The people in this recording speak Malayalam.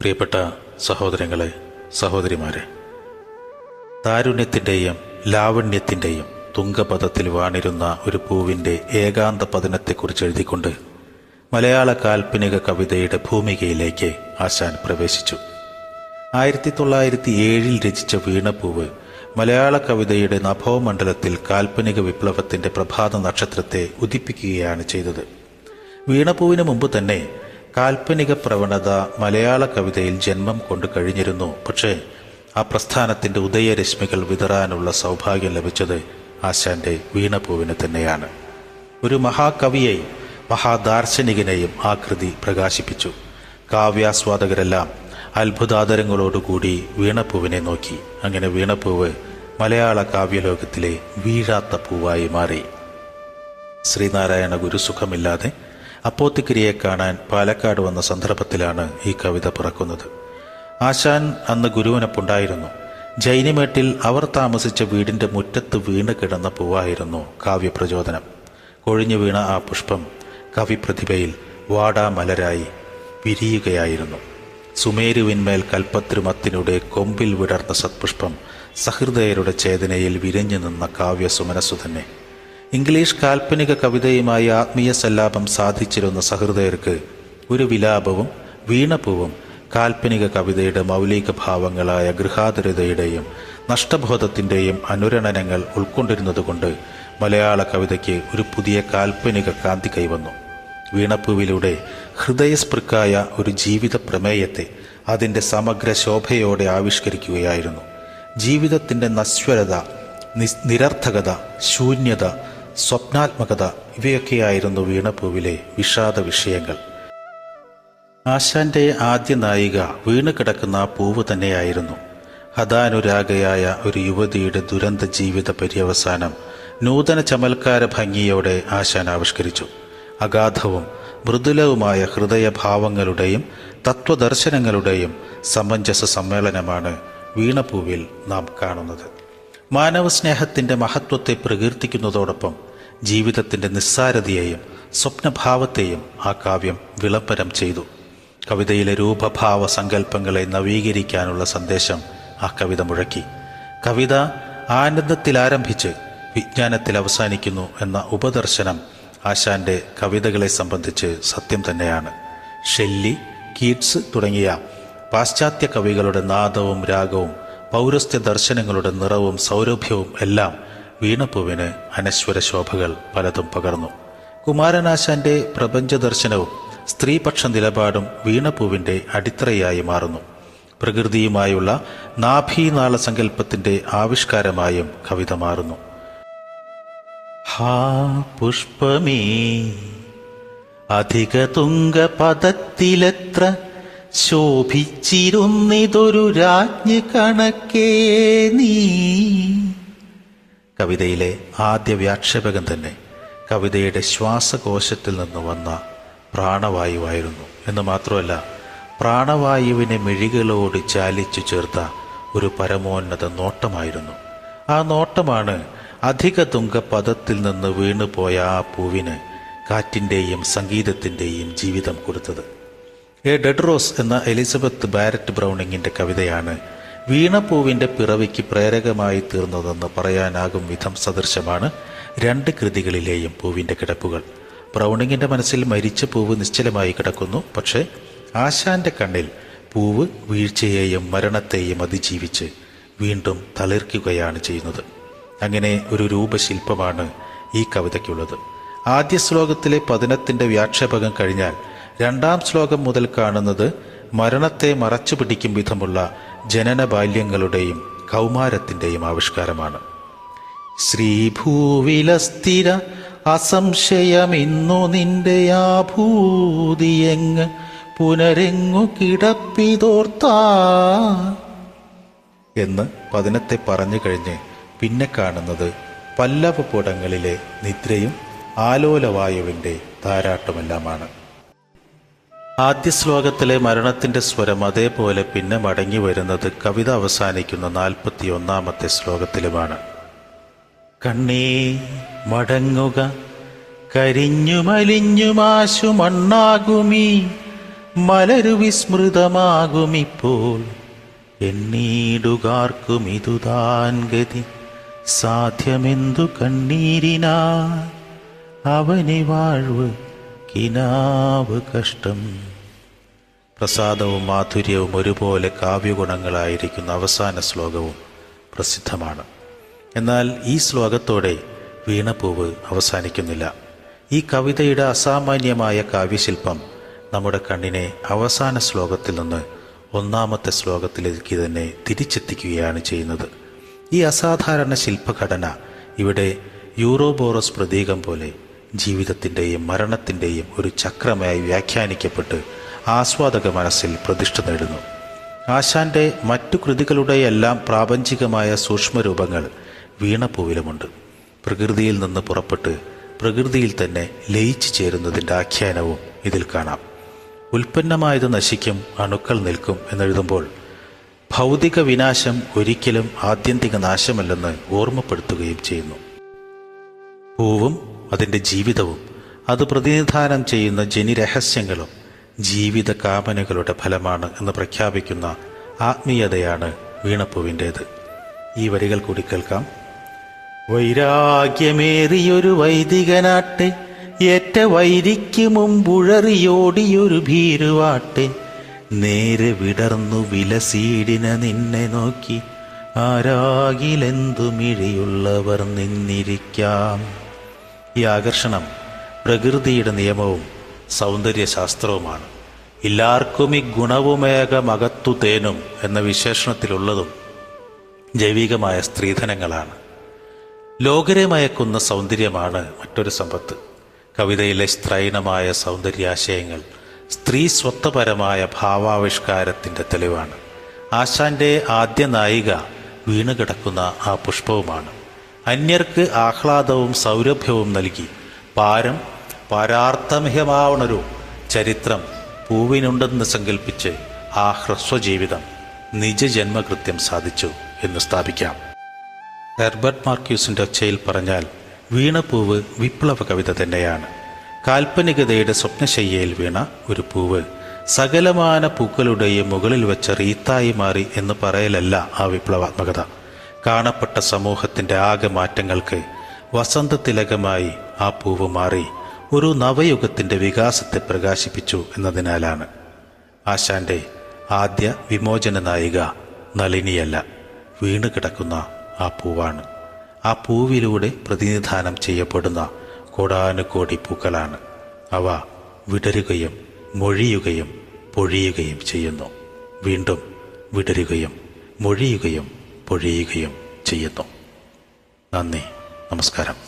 പ്രിയപ്പെട്ട സഹോദരങ്ങളെ, സഹോദരിമാരെ, താരുണ്യത്തിൻ്റെയും ലാവണ്യത്തിൻ്റെയും തുങ്കപദത്തിൽ വാണിരുന്ന ഒരു പൂവിൻ്റെ ഏകാന്ത പതനത്തെക്കുറിച്ച് എഴുതിക്കൊണ്ട് മലയാള കാൽപ്പനിക കവിതയുടെ ഭൂമികയിലേക്ക് ആശാൻ പ്രവേശിച്ചു. 1907 രചിച്ച വീണപ്പൂവ് മലയാള കവിതയുടെ നഭോമണ്ഡലത്തിൽ കാൽപ്പനിക വിപ്ലവത്തിൻ്റെ പ്രഭാത നക്ഷത്രത്തെ ഉദിപ്പിക്കുകയാണ് ചെയ്തത്. വീണപ്പൂവിന് മുമ്പ് തന്നെ കാൽപ്പനിക പ്രവണത മലയാള കവിതയിൽ ജന്മം കൊണ്ട് കഴിഞ്ഞിരുന്നു. പക്ഷേ ആ പ്രസ്ഥാനത്തിൻ്റെ ഉദയരശ്മികൾ വിതറാനുള്ള സൗഭാഗ്യം ലഭിച്ചത് ആശാന്റെ വീണപ്പൂവിന് തന്നെയാണ്. ഒരു മഹാകവിയെയും മഹാദാർശനികനെയും ആ കൃതി പ്രകാശിപ്പിച്ചു. കാവ്യാസ്വാദകരെല്ലാം അത്ഭുതാദരങ്ങളോടുകൂടി വീണപ്പൂവിനെ നോക്കി. അങ്ങനെ വീണപ്പൂവ് മലയാള കാവ്യലോകത്തിലെ വീഴാത്ത പൂവായി മാറി. ശ്രീനാരായണ ഗുരു സുഖമില്ലാതെ അപ്പോത്തിക്കരിയെ കാണാൻ പാലക്കാട് വന്ന സന്ദർഭത്തിലാണ് ഈ കവിത പിറക്കുന്നത്. ആശാൻ അന്ന് ഗുരുവിനൊപ്പുണ്ടായിരുന്നു. ജൈനിമേട്ടിൽ അവർ താമസിച്ച വീടിന്റെ മുറ്റത്ത് വീണ് കിടന്ന പൂവായിരുന്നു കാവ്യപ്രചോദനം. കൊഴിഞ്ഞു വീണ ആ പുഷ്പം കവിപ്രതിഭയിൽ വാടാമലരായി വിരിയുകയായിരുന്നു. സുമേരുവിന്മേൽ കൽപ്പത്തിരുമത്തിനുടെ കൊമ്പിൽ വിടർന്ന സത്പുഷ്പം സഹൃദയരുടെ ചേതനയിൽ വിരിഞ്ഞു നിന്ന കാവ്യസുമനസ്സു തന്നെ. ഇംഗ്ലീഷ് കാൽപ്പനിക കവിതയുമായി ആത്മീയ സല്ലാപം സാധിച്ചിരുന്ന സഹൃദയർക്ക് ഒരു വിലാപവും വീണപ്പൂവും കാൽപ്പനിക കവിതയുടെ മൗലിക ഭാവങ്ങളായ ഗൃഹാതുരതയുടെയും നഷ്ടബോധത്തിൻ്റെയും അനുരണനങ്ങൾ ഉൾക്കൊണ്ടിരുന്നതുകൊണ്ട് മലയാള കവിതയ്ക്ക് ഒരു പുതിയ കാൽപ്പനിക കാന്തി കൈവന്നു. വീണപ്പൂവിലൂടെ ഹൃദയസ്പൃക്കായ ഒരു ജീവിത പ്രമേയത്തെ അതിൻ്റെ സമഗ്ര ശോഭയോടെ ആവിഷ്കരിക്കുകയായിരുന്നു. ജീവിതത്തിൻ്റെ നശ്വരത, നിരർത്ഥകത, ശൂന്യത, സ്വപ്നാത്മകത ഇവയൊക്കെയായിരുന്നു വീണപ്പൂവിലെ വിഷാദ വിഷയങ്ങൾ. ആശാന്റെ ആദ്യ നായിക വീണ് കിടക്കുന്ന ആ പൂവ് തന്നെയായിരുന്നു. ഹതാനുരാഗയായ ഒരു യുവതിയുടെ ദുരന്ത ജീവിത പര്യവസാനം നൂതന ചമൽക്കാര ഭംഗിയോടെ ആശാൻ ആവിഷ്കരിച്ചു. അഗാധവും മൃദുലവുമായ ഹൃദയഭാവങ്ങളുടെയും തത്വദർശനങ്ങളുടെയും സമഞ്ജസ സമ്മേളനമാണ് വീണപ്പൂവിൽ നാം കാണുന്നത്. മാനവസ്നേഹത്തിൻ്റെ മഹത്വത്തെ പ്രകീർത്തിക്കുന്നതോടൊപ്പം ജീവിതത്തിൻ്റെ നിസ്സാരതയെയും സ്വപ്നഭാവത്തെയും ആ കാവ്യം വിളംബരം ചെയ്തു. കവിതയിലെ രൂപഭാവ സങ്കല്പങ്ങളെ നവീകരിക്കാനുള്ള സന്ദേശം ആ കവിത മുഴക്കി. കവിത ആനന്ദത്തിൽ ആരംഭിച്ച് വിജ്ഞാനത്തിൽ അവസാനിക്കുന്നു എന്ന ഉപദർശനം ആശാന്റെ കവിതകളെ സംബന്ധിച്ച് സത്യം തന്നെയാണ്. ഷെല്ലി, കീറ്റ്സ് തുടങ്ങിയ പാശ്ചാത്യ കവികളുടെ നാദവും രാഗവും പൗരസ്ത്യ ദർശനങ്ങളുടെ നിറവും സൗരഭ്യവും എല്ലാം വീണപ്പൂവിന് അനശ്വര ശോഭകൾ പലതും പകർന്നു. കുമാരനാശാന്റെ പ്രപഞ്ച ദർശനവും സ്ത്രീപക്ഷ നിലപാടും വീണപ്പൂവിന്റെ അടിത്തറയായി മാറുന്നു. പ്രകൃതിയുമായുള്ള നാഭീനാള സങ്കല്പത്തിന്റെ ആവിഷ്കാരമായും കവിത മാറുന്നു. ഹാ പുഷ്പമേ അധിക തുങ്ക പദത്തിലെത്ര ശോഭിച്ചിരുന്നിതൊരു രാജ്ഞി കണക്കേ നീ. കവിതയിലെ ആദ്യ വ്യാക്ഷേപകം തന്നെ കവിതയുടെ ശ്വാസകോശത്തിൽ നിന്ന് വന്ന പ്രാണവായുവായിരുന്നു എന്ന് മാത്രമല്ല, പ്രാണവായുവിനെ മിഴികളോട് ചാലിച്ചു ചേർത്ത ഒരു പരമോന്നത നോട്ടമായിരുന്നു. ആ നോട്ടമാണ് അധിക തുങ്ക പദത്തിൽ നിന്ന് വീണുപോയ ആ പൂവിന് കാറ്റിൻ്റെയും സംഗീതത്തിൻ്റെയും ജീവിതം കൊടുത്തത്. എ ഡെഡ് റോസ് എന്ന എലിസബത്ത് ബാരറ്റ് ബ്രൗണിങ്ങിന്റെ കവിതയാണ് വീണപ്പൂവിന്റെ പിറവിക്ക് പ്രേരകമായി തീർന്നതെന്ന് പറയാനാകും വിധം സദൃശമാണ് രണ്ട് കൃതികളിലെയും പൂവിന്റെ കിടപ്പുകൾ. ബ്രൗണിങ്ങിന്റെ മനസ്സിൽ മരിച്ച പൂവ് നിശ്ചലമായി കിടക്കുന്നു. പക്ഷേ ആശാന്റെ കണ്ണിൽ പൂവ് വീഴ്ചയെയും മരണത്തെയും അതിജീവിച്ച് വീണ്ടും തളിർക്കുകയാണ് ചെയ്യുന്നത്. അങ്ങനെ ഒരു രൂപശില്പമാണ് ഈ കവിതയ്ക്കുള്ളത്. ആദ്യ ശ്ലോകത്തിലെ പതനത്തിന്റെ വ്യാക്ഷേപകം കഴിഞ്ഞാൽ രണ്ടാം ശ്ലോകം മുതൽ കാണുന്നത് മരണത്തെ മറച്ചു പിടിക്കും വിധമുള്ള ജനന ബാല്യങ്ങളുടെയും കൗമാരത്തിൻ്റെയും ആവിഷ്കാരമാണ്. ശ്രീഭൂവിലസ്ഥിര അസംശയമിന്നു നിന്റെ ആഭൂതിയെങ്ങ് പുനരെങ്ങു കിടപ്പിതോർത്താ എന്ന് പതനത്തെ പറഞ്ഞു കഴിഞ്ഞ് പിന്നെ കാണുന്നത് പല്ലവപുടങ്ങളിലെ നിദ്രയും ആലോലവായുവിൻ്റെ താരാട്ടുമെല്ലാമാണ്. ആദ്യ ശ്ലോകത്തിലെ മരണത്തിന്റെ സ്വരം അതേപോലെ പിന്നെ മടങ്ങി വരുന്നത് കവിത അവസാനിക്കുന്ന 41-ാമത്തെ ശ്ലോകത്തിലുമാണ്. കണ്ണേ മടങ്ങുക കരിഞ്ഞു മലിഞ്ഞു മാശു മണ്ണാകുമീ മലരു വിസ്മൃതമാകുമിപ്പോൾ, എന്നീടുകാർക്കും ഇതുതാൻ ഗതി. സാധ്യമെന്തു കണ്ണീരിനാ അവനെ വാഴ്വ് കിനാവ് കഷ്ടം. പ്രസാദവും മാധുര്യവും ഒരുപോലെ കാവ്യഗുണങ്ങളായിരിക്കുന്ന അവസാന ശ്ലോകവും പ്രസിദ്ധമാണ്. എന്നാൽ ഈ ശ്ലോകത്തോടെ വീണപ്പൂവ് അവസാനിക്കുന്നില്ല. ഈ കവിതയുടെ അസാമാന്യമായ കാവ്യശില്പം നമ്മുടെ കണ്ണിനെ അവസാന ശ്ലോകത്തിൽ നിന്ന് ഒന്നാമത്തെ ശ്ലോകത്തിലേക്ക് തന്നെ തിരിച്ചെത്തിക്കുകയാണ് ചെയ്യുന്നത്. ഈ അസാധാരണ ശില്പഘടന ഇവിടെ യൂറോബോറസ് പ്രതീകം പോലെ ജീവിതത്തിൻ്റെയും മരണത്തിൻ്റെയും ഒരു ചക്രമായി വ്യാഖ്യാനിക്കപ്പെട്ട് ആസ്വാദക മനസ്സിൽ പ്രതിഷ്ഠ നേടുന്നു. ആശാന്റെ മറ്റു കൃതികളുടെയെല്ലാം പ്രാപഞ്ചികമായ സൂക്ഷ്മരൂപങ്ങൾ വീണപ്പൂവിലുമുണ്ട്. പ്രകൃതിയിൽ നിന്ന് പുറപ്പെട്ട് പ്രകൃതിയിൽ തന്നെ ലയിച്ചു ചേരുന്നതിൻ്റെ ആഖ്യാനവും ഇതിൽ കാണാം. ഉൽപ്പന്നമായത് നശിക്കും, അണുക്കൾ നിൽക്കും എന്നെഴുതുമ്പോൾ ഭൗതിക വിനാശം ഒരിക്കലും ആത്യന്തിക നാശമല്ലെന്ന് ഓർമ്മപ്പെടുത്തുകയും ചെയ്യുന്നു. പൂവും അതിൻ്റെ ജീവിതവും അത് പ്രതിനിധാനം ചെയ്യുന്ന ജനിരഹസ്യങ്ങളും ജീവിത കാമനകളുടെ ഫലമാണ് എന്ന് പ്രഖ്യാപിക്കുന്ന ആത്മീയതയാണ് വീണപ്പൂവിൻ്റേത്. ഈ വരികൾ കൂടി കേൾക്കാം. വൈരാഗ്യമേറിയൊരു വൈദികനാട്ടെ, ഏറ്റ വൈരിക്ക് മുമ്പുഴറിയോടിയൊരു ഭീരുവാട്ടെ, നേരെ വിടർന്നു വിലസീടിന നിന്നെ നോക്കി, ആരാകിലെന്തു മിഴിയുള്ളവർ നിന്നിരിക്കാം. ഈ ആകർഷണം പ്രകൃതിയുടെ നിയമവും സൗന്ദര്യശാസ്ത്രവുമാണ്. എല്ലാവർക്കും ഈ ഗുണവുമേകമകത്തു തേനും എന്ന വിശേഷണത്തിലുള്ളതും ജൈവികമായ സ്ത്രീധനങ്ങളാണ്. ലോകരെ മയക്കുന്ന സൗന്ദര്യമാണ് മറ്റൊരു സമ്പത്ത്. കവിതയിലെ സ്ത്രൈണമായ സൗന്ദര്യാശയങ്ങൾ സ്ത്രീ സ്വത്വപരമായ ഭാവാവിഷ്കാരത്തിൻ്റെ തെളിവാണ്. ആശാന്റെ ആദ്യ നായിക വീണുകിടക്കുന്ന ആ പുഷ്പവുമാണ്. അന്യർക്ക് ആഹ്ലാദവും സൗരഭ്യവും നൽകി പാരാർത്ഥമികമാവണൊരു ചരിത്രം പൂവിനുണ്ടെന്ന് സങ്കല്പിച്ച് ആ ഹ്രസ്വജീവിതം നിജജന്മകൃത്യം സാധിച്ചു എന്ന് സ്ഥാപിക്കാം. ഹെർബർട്ട് മാർക്യൂസിൻ്റെ ഒച്ചയിൽ പറഞ്ഞാൽ വീണപ്പൂവ് വിപ്ലവ കവിത തന്നെയാണ്. കാൽപ്പനികതയുടെ സ്വപ്നശയ്യയിൽ വീണ ഒരു പൂവ് സകലമാന പൂക്കളുടെയും മുകളിൽ വെച്ച റീത്തായി മാറി എന്ന് പറയലല്ല ആ വിപ്ലവാത്മകത. കാണപ്പെട്ട സമൂഹത്തിൻ്റെ ആകെ മാറ്റങ്ങൾക്ക് വസന്തതിലകമായി ആ പൂവ് മാറി ഒരു നവയുഗത്തിൻ്റെ വികാസത്തെ പ്രകാശിപ്പിച്ചു എന്നതിനാലാണ്. ആശാന്റെ ആദ്യ വിമോചന നായിക നളിനിയല്ല, വീണുകിടക്കുന്ന ആ പൂവാണ്. ആ പൂവിലൂടെ പ്രതിനിധാനം ചെയ്യപ്പെടുന്ന കോടാനുകോടി പൂക്കളാണ്. അവ വിടരുകയും മൊഴിയുകയും പൊഴിയുകയും ചെയ്യുന്നു. വീണ്ടും വിടരുകയും മൊഴിയുകയും പൊഴിയുകയും ചെയ്യുന്നു. നന്ദി, നമസ്കാരം.